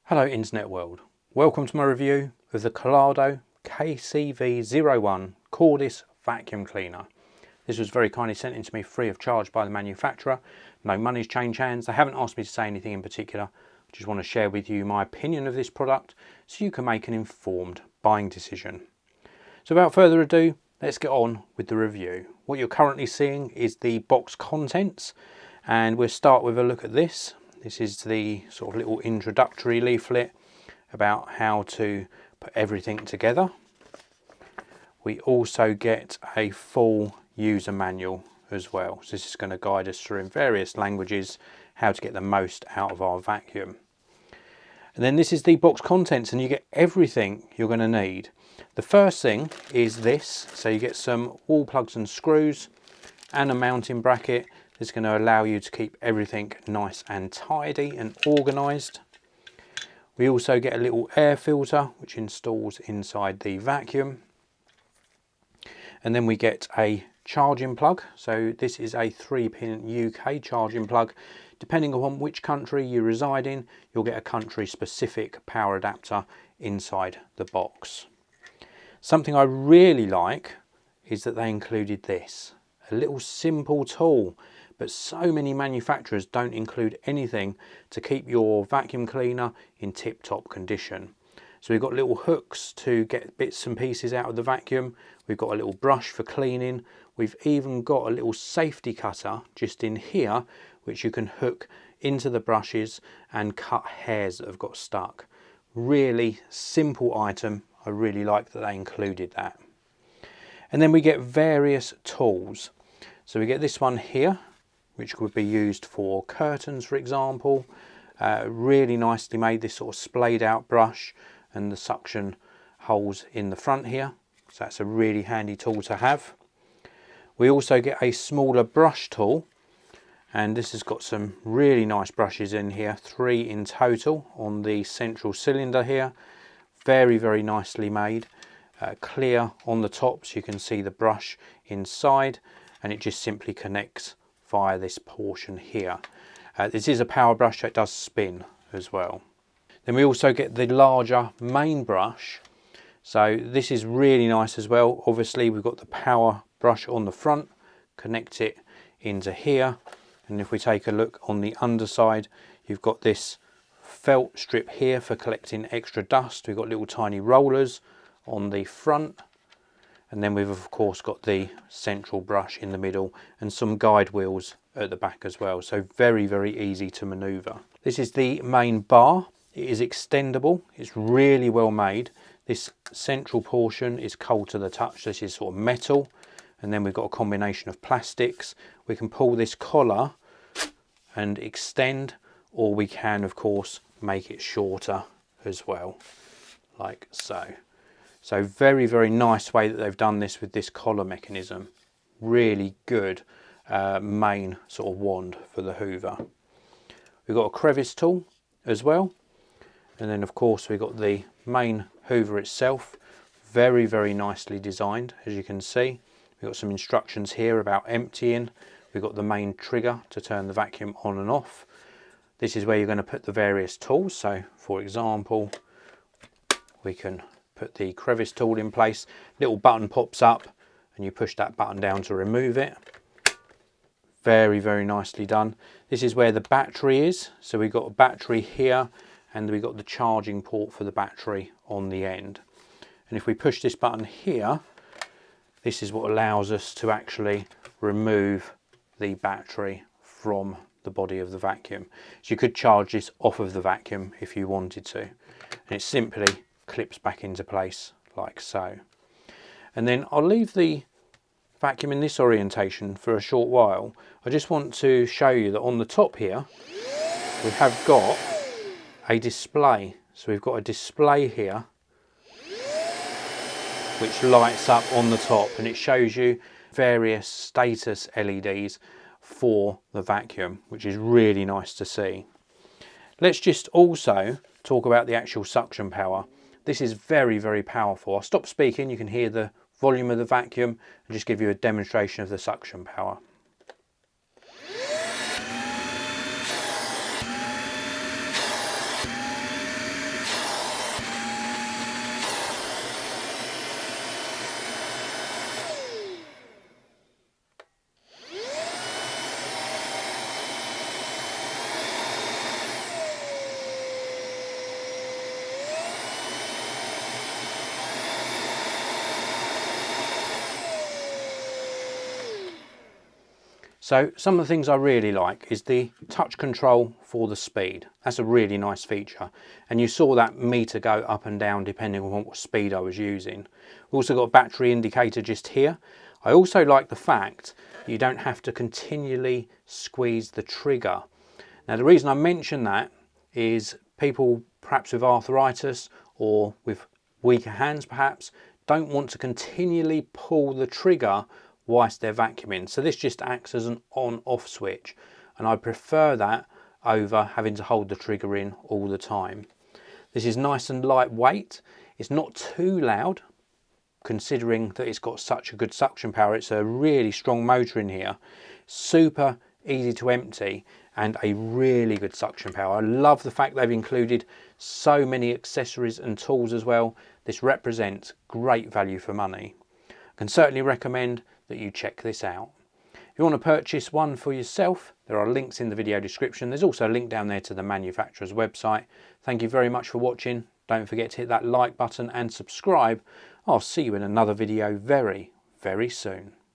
Hello Internet world, welcome to my review of the Kalado KCV01 Cordless Vacuum Cleaner. This was very kindly sent in to me free of charge by the manufacturer. No money's changed hands. They haven't asked me to say anything in particular. I just want to share with you my opinion of this product so you can make an informed buying decision. So without further ado, let's get on with the review. What you're currently seeing is the box contents, and we'll start with a look at this. This is the sort of little introductory leaflet about how to put everything together. We also get a full user manual as well. So this is going to guide us through in various languages how to get the most out of our vacuum. And then this is the box contents, and you get everything you're going to need. The first thing is this. So you get some wall plugs and screws and a mounting bracket. It's going to allow you to keep everything nice and tidy and organised. We also get a little air filter which installs inside the vacuum. And then we get a charging plug. So this is a 3-pin UK charging plug. Depending on which country you reside in, you'll get a country specific power adapter inside the box. Something I really like is that they included this, a little simple tool. But so many manufacturers don't include anything to keep your vacuum cleaner in tip-top condition. So we've got little hooks to get bits and pieces out of the vacuum. We've got a little brush for cleaning. We've even got a little safety cutter just in here, which you can hook into the brushes and cut hairs that have got stuck. Really simple item. I really like that they included that. And then we get various tools. So we get this one here, which would be used for curtains, for example. Really nicely made, this sort of splayed out brush and the suction holes in the front here. So that's a really handy tool to have. We also get a smaller brush tool, and this has got some really nice brushes in here, 3 in total on the central cylinder here. Very, very nicely made. Clear on the top so you can see the brush inside, and it just simply connects via this portion here. This is a power brush, so it does spin as well. Then we also get the larger main brush. So this is really nice as well. Obviously we've got the power brush on the front, connect it into here, and if we take a look on the underside, you've got this felt strip here for collecting extra dust. We've got little tiny rollers on the front. And then we've of course got the central brush in the middle and some guide wheels at the back as well. So very, very easy to maneuver. This is the main bar. It is extendable. It's really well made. This central portion is cold to the touch. This is sort of metal. And then we've got a combination of plastics. We can pull this collar and extend, or we can of course make it shorter as well, like so. So very, very nice way that they've done this with this collar mechanism. Really good main sort of wand for the hoover. We've got a crevice tool as well. And then of course we've got the main hoover itself. Very, very nicely designed, as you can see. We've got some instructions here about emptying. We've got the main trigger to turn the vacuum on and off. This is where you're going to put the various tools. So for example, we can put the crevice tool in place. Little button pops up and you push that button down to remove it. Very, very nicely done. This is where the battery is. So we've got a battery here, and we've got the charging port for the battery on the end. And if we push this button here, this is what allows us to actually remove the battery from the body of the vacuum. So you could charge this off of the vacuum if you wanted to. And it simply clips back into place like so. And then I'll leave the vacuum in this orientation for a short while. I just want to show you that on the top here we have got a display. So we've got a display here which lights up on the top, and it shows you various status LEDs for the vacuum, which is really nice to see. Let's just also talk about the actual suction power. This is very, very powerful. I'll stop speaking, you can hear the volume of the vacuum, and just give you a demonstration of the suction power. So some of the things I really like is the touch control for the speed. That's a really nice feature. And you saw that meter go up and down depending on what speed I was using. We've also got a battery indicator just here. I also like the fact you don't have to continually squeeze the trigger. Now the reason I mention that is people perhaps with arthritis or with weaker hands perhaps don't want to continually pull the trigger whilst they're vacuuming. So this just acts as an on-off switch, and I prefer that over having to hold the trigger in all the time. This is nice and lightweight. It's not too loud considering that it's got such a good suction power. It's a really strong motor in here, super easy to empty, and a really good suction power. I love the fact they've included so many accessories and tools as well. This represents great value for money. I can certainly recommend that you check this out. If you want to purchase one for yourself, there are links in the video description. There's also a link down there to the manufacturer's website. Thank you very much for watching. Don't forget to hit that like button and subscribe. I'll see you in another video very, very soon.